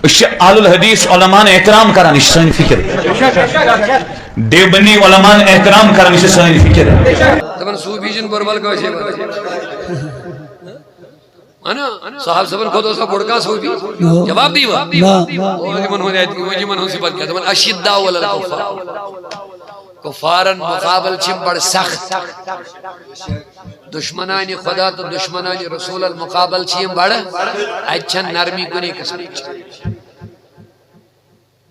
آل الحدیث علماء احترام کران یہ سن فکر دیوبندی علماء احترام کران یہ سن فکر دپان صوفی جن بربل کو چھ انا صاحب صبر خود اس کا بڑکا صوفی جواب دیوا من ہو جائے وہ من ہو صفت کیا دپان اشداء ولا الکفار کفارن مقابل چھ بڑ سخت دشمنان خدا تو دشمنان رسول المقابل چھ بڑ اچھن نرمی کنے قسم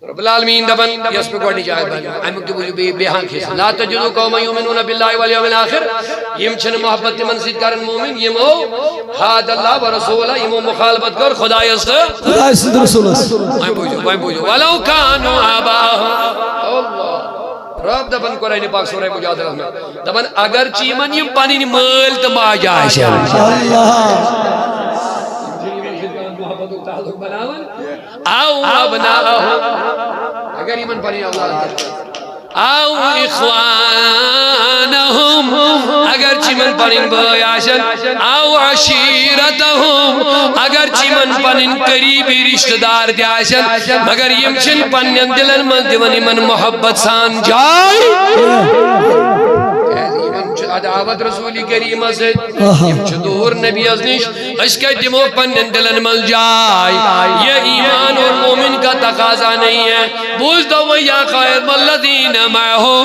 رب العالمین دبن یس پہ گوڑنی جائے بھائی امیک تو بجو بیہاں کھیسا لا تجدو قوم یومنون باللہ والیوم الاخر یم چھن محبت منصید کرن مومن یمو حاد اللہ و رسولہ یمو مخالبت کر خدا یس رسول وائم بوجو ولو کانو آباہ رب دبن قرآن پاک سورہ مجادلہ میں دبن اگر چیمن یم پانی مل تما جائے سے او ابناءہم اگر ایمن پانی اولاد او اخوانہم اگر چیمن پانین بھائی آشن او عشیرتہم اگر چیمن پانین قریبی رشتہ دار دی آشن مگر یم چن پانین دلن من دیون ایمن محبت سان جائے عداوت رسولی کریم سے یم دور نبی ازنش اس کے دمو پنن دلن مل جائے یہ ایمان اور مومن کا تقاضا نہیں ہے بوجھ دو یا خیر والذین معہو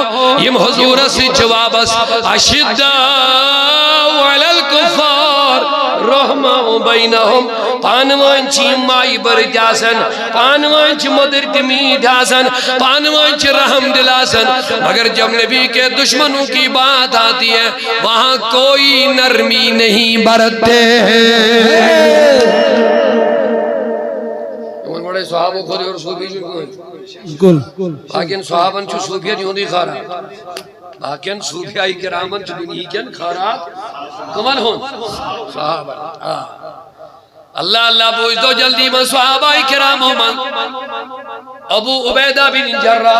یم حضور سے جواب اشداء علی الکفار رحمہ بینہم پانوان چی مائی برد آسن پانوان چی مدر تمید آسن پانوان چی رحم دل آسن مگر جب نبی کے دشمنوں کی بات آتی ہے وہاں کوئی نرمی نہیں برتے ہیں ان بڑے صحابوں خود اور صوفی جو لیکن صحابن چو صوفیت یوں دی خارا لیکن صوفیائی کرامن چو دنیا کن خارا کمن ہون صحابہ اللہ اللہ بوجھ دو جلدی من صحابہ کراموں من ابو عبیدہ بن جرہ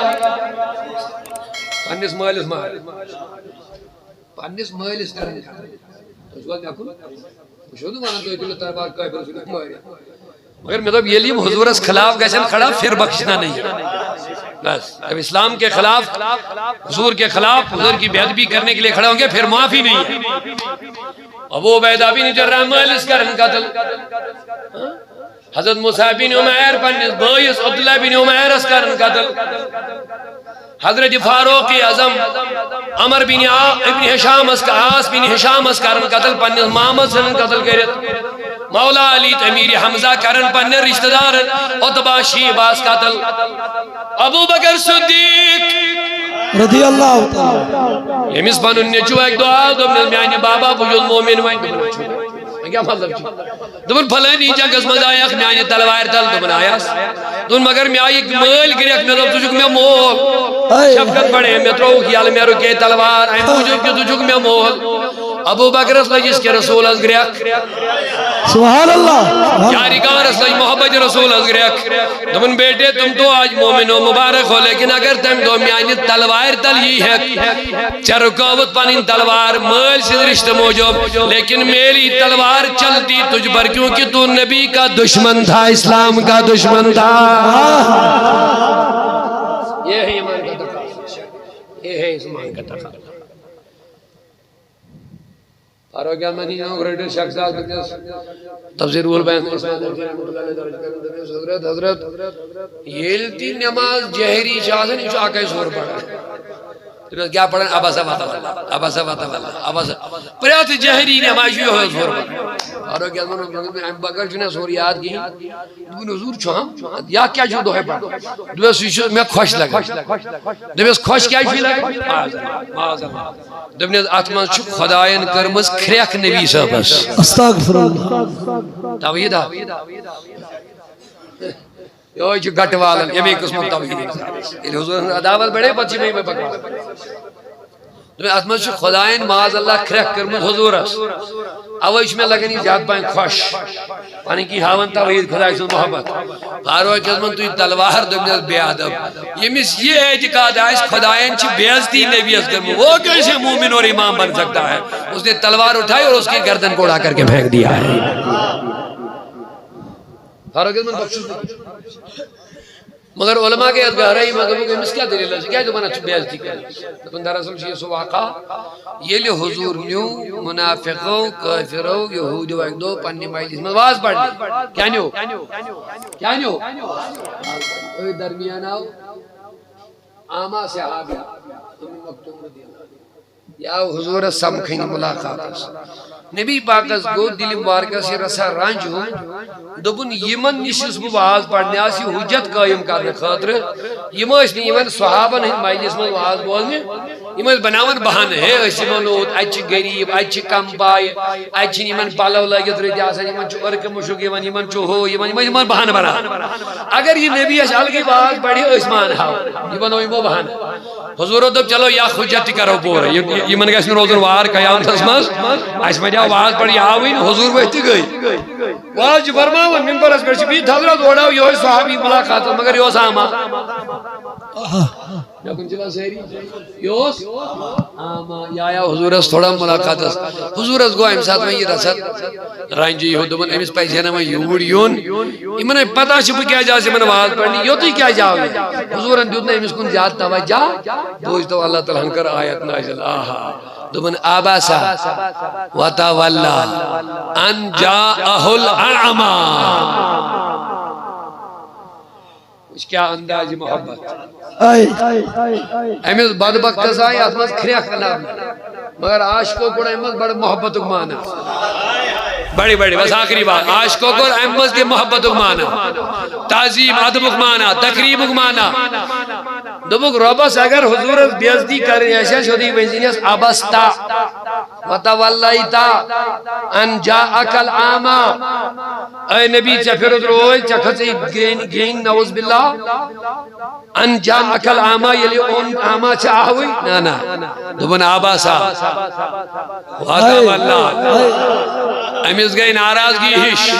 پانیس مالس مال پانیس مالس کرنے تو اس وقت کیا شو دو مانا تو اتنا تربار کا رسول اللہ مگر مطلب یہ لیم حضور اس خلاف گیسن کھڑا پھر بخشنا نہیں بس اب اسلام کے خلاف حضور کے خلاف حضور کی بے ادبی کرنے کے لیے کھڑا ہوں گے پھر معافی نہیں ابو عبیدہ بن جرہ مالس کرن قتل حضرت موسیٰ بن عمیر پنیس بائیس عبداللہ بن عمیر اس کرن قتل حضرت فاروق اعظم عمر بن ابن حشام اس کا آس بن حشام اس کرن قتل پنیس محمد سن قتل کرت مولا علی امیر حمزہ کرن پنیر رشتہ دار عتبہ شیباس قتل ابو بکر صدیق رضی اللہ تعالی یمیس پنن نیچو ایک دعا دبن میانی بابا بجل مومن وائن کیا مطلب چھو دبن پھلینی جنگز مزایق میانی تلوائر تل دبن آیاس دبن مگر میں آئی مل گریک میں دب تجھک میں مول شفقت بڑے میں ترو خیال میں رکے تلوار این تجھک کی تجھک میں مول ابو بکر اس لئے جس کے رسول از گریک سبحان اللہ یاری کار اس لئے محبت رسول از گریک دبن بیٹے تم تو آج مومن و مبارک ہو لیکن اگر تم دو میانی تلوائر تل ہی ہے چرکاوت پانین تلوار مل سے رشتہ موجود لیکن میری تلوار چلتی تجھ پر کیونکہ تو نبی کا دشمن تھا اسلام کا دشمن تھا یہ ہے ایمان کا تقاضا یہ ہے ایمان کا تقاضا فاروق المدینہ گریٹر شخصیات تفسیر البیان حضرت یہ تین نماز جہری شاہدن اس آقای سور پڑھا کیا پڑھا اباسا واتا والا اباسا واتا والا اباسا پریات جہری نماز یہ ہوئے سور پڑھا فاروق المدینہ بکر جنہیں سور یاد کی دون حضور چھوام یا کیا جو دوہے پڑھا دو سوچو میں خوش لگا دو خوش کیا جو لگا دبنی آتمان چھو خدایان کرمز کھریک نبی صاحب اس استغفر اللہ توحید آ یہ جو گھٹ والن یہ بھی قسم توحید ہے حضور عداوت بڑے بچی میں پکوا دبنی آتمان چھو خدایان معاذ اللہ کھریک کرمز حضور اس اوائش میں لگنی زیاد پائیں خوش پانی کی ہاون توحید خدای سے محبت فاروق اعظم تو تلوار دبنی بے ادب یہ اعتقاد ہے اس خدایان چھ بے عزتی نبی از کرم وہ کیسے مومن اور امام بن سکتا ہے اس نے تلوار اٹھائی اور اس کی گردن کو اڑا کر کے پھینک دیا ہے فاروق اعظم بخشش مگر علماء کے ادگارہی مذہبوں کے مس کیا دلیل ہے کیا جو بنا چھ بیعزتی کریں لیکن دراصل یہ سو واقع یہ لئے حضور نیو منافقوں کافروں یہودیوں ایک دو پنی مجلس میں واز پڑھ لی کیا نیو کیا نیو اوہ درمیان آؤ آما صحابہ یا حضور سمکھیں ملاقات نبی پاکس گو دل مبارکہ سے رسا رنج ہوں دبن یمن نشس بو واز پڑھنے آسی حجت قائم کرنے خاطر یمن یمن صحابن ہند مجلس من واز بولنے یمن بناون بہانے ہے اسی منوت اچھ غریب اچھ کم پائے اچھ یمن پالو لگت رہی آسا یمن چو ارک مشک یمن چو ہو یمن بہانے بنا اگر یہ نبی اشعال کی واز پڑھی عثمان ہاو یمن وہ بہانے حضور دب چلو یا حجت کرو پورے یمن گیس میں روزن وار قیام تسمس اس میں جاؤ واز پڑھی آوین حضور ویتی گئی واز جو فرماون ممبر اس پر شبید حضرت اوڑاو یہ صحابی ملاقات مگر یہ ساما یا کن چلا سہری یوس آما یا حضور اس تھوڑا ملاقات اس حضور اس گو امسات میں یہ رسد رانجی ہو دبن امس پیسینا میں یوڑ یون امن پتا شب کیا جا سے من واز پڑھنی یو تو کیا جاؤ حضور ان دیوتنا امس کن زیاد توجہ بوجھ تو اللہ تعالیٰ ہنکر آیت نازل آہا دبن آباسا وطاولا ان جاءہ الاعما اس کیا انداز محبت امیز بدبخت آئی اتمز کھریا خلاب مگر عاشقوں کو امیز بڑا محبت مانا بڑی بڑی بس آخری بات عاشقوں کو امیز کے محبت مانا تعظیم ادب مانا تقریب مانا دبک ربس اگر حضور بیعزتی کر رہی ایسا شدی بینزینیس ابستا وطولیتا ان جاءک العاما اے نبی چفرد روئی چکھسی گین نوز باللہ ان جاءک العاما یلی اون عاما چاہوئی نانا دبن آباسا وطولا امیز گئی ناراضگی ہش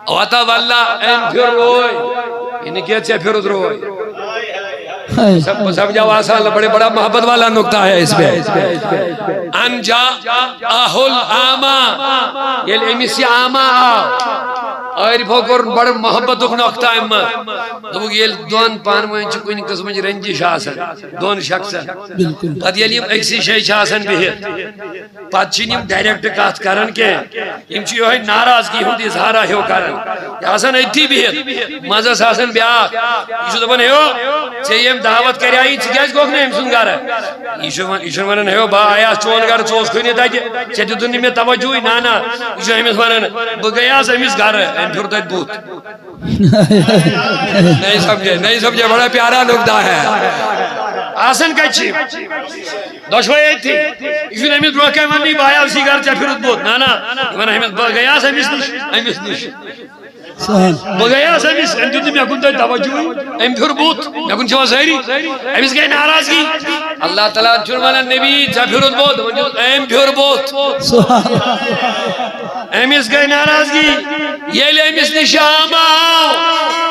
وطولا ان پھر روئی انہیں کیا چفرد روئی سب جاؤ آسان بڑے بڑا محبت والا نکتہ ہے اس پہ انجا اہل آما یہ امیسی آما اور پھوکر بڑا محبت نکتہ ہے تو یہ دون پان میں کوئی نہیں قسم رنجش آسان دون شخص پت یہ لیم ایکسی شیش آسان بھی ہے پت چینیم ڈائریکٹ کات کرن کے یم چی ہوئی ناراضگی ہوں دی اظہارہ ہو کرن یہ آسان ایتی بھی ہے مزس آسان بیاک یہ شو دبن ہے چیم دعوت کری آئی چکیز کوک نہیں سن گا رہا ایشون ونن ہے با آیا چون گھر چوز کوئی نہیں تاکہ چیتی دنی میں توجہی نانا ایشون ہمیس ونن بگیا سے ہمیس گھر ہے این پھر دائت بوت نہیں سمجھے بڑا پیارا نکتہ ہے آسن کچھی دوشوائی تھی ایشون ہمیس بروکے ونی با آیا اسی گھر چا پھر بوت نانا ونن ہمیس بگیا سے ہمیس نش بگیا سے ہمیس این دنی میں کن دائت توجہی این پھر بوت میں کن چھوا سہری امیس گئے ناراضگی اللہ تعالیٰ چنوانا نبی چا پھرد بوت ایم پھر بوت امیس گئے ناراضگی یہ لئے امیس نشاما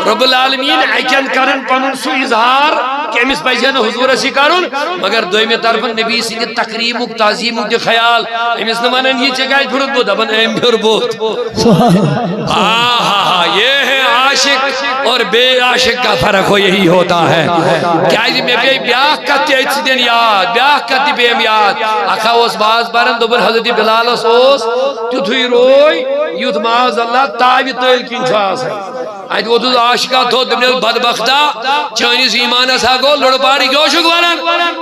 رب العالمین ایکن کرن پنن سو اظہار کہ امیس پیجن حضور اسی کرن مگر دوئی طرف نبی سی تقریمک تعظیمک دی خیال امیس نمانن یہ چگائی پھرد بوت ابن ایم پھر بوت یہ ہے عاشق اور بے عاشق کا فرق ہو یہی ہوتا ہے کیا جی میں بیاہ کتی ایسی دن یاد بیاہ کتی بیم یاد اکھا اس باز بارن دوبر حضرت بلال اس تو تھوئی روئی یوت معاذ اللہ تاوی تیل کین چھاس ہے آج وہ تو عاشقہ تو دبنیل بدبختہ چانیس ایمان اسا کو لڑ پاری کیوں شکوانا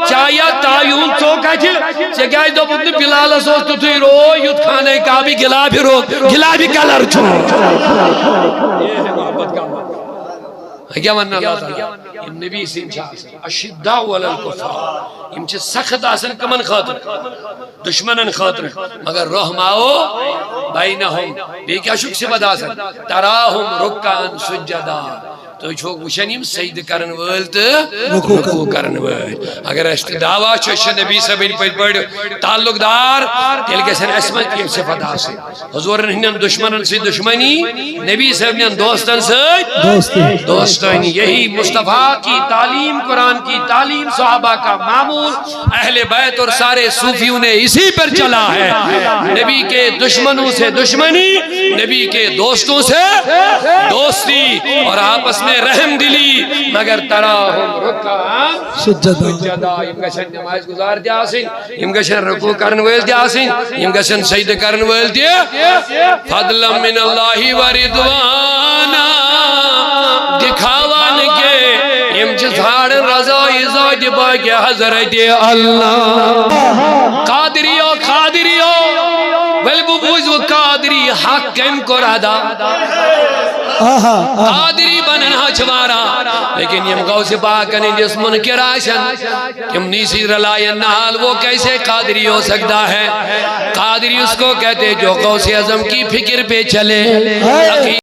چاہیا تاویون چوکا چھے چکائی دو بدن بلال اس تو تھوئی روئی یوت کھانے کا بھی گلا بھی رو گلا بھی کلر چھو یہ ہے محبت کا کیا مننا اللہ تعالیٰ ام نبی سے اشداء علی الکفار ام چھ سخت آسن کمن خاطر دشمنن خاطر مگر رحماؤ بینہم بے کیا شک سے بدا سن تراہم رکان سجدہ تو چھوک وشنیم سجد کرن ول تو رکوع کرن ول اگر است دعویٰ چھ نبی صبر پڑھ تعلق دار تیل گژھن اسمت کی صفت آسن حضورن ہندن دشمنن سے دشمنی نبی صاحب دوستن سے دوستانی یہی مصطفیٰ کی تعلیم قرآن کی تعلیم صحابہ کا معمول اہل بیت اور سارے صوفیوں نے اسی پر چلا ہے نبی کے دشمنوں سے دشمنی نبی کے دوستوں سے دوستی اور آپس میں رحم دلی مگر تراہم رکعان سجدہ یم گشن نماز گزار دی آسن یم گشن رکوع کرن ول دی آسن یم گشن سجدہ کرن ول دی فضلا من اللہ و رضوانا دکھاوان کے یم جھاڑ رضا عزت باقی حضرت اللہ قادریو قادریو والبوز و قادری حق کم کو رادا قادری بننا چھوارا لیکن یم غوث پاکن جس منکر آشن یم نیسی رلائن نحال وہ کیسے قادری ہو سکتا ہے قادری اس کو کہتے جو غوث اعظم کی فکر پہ چلے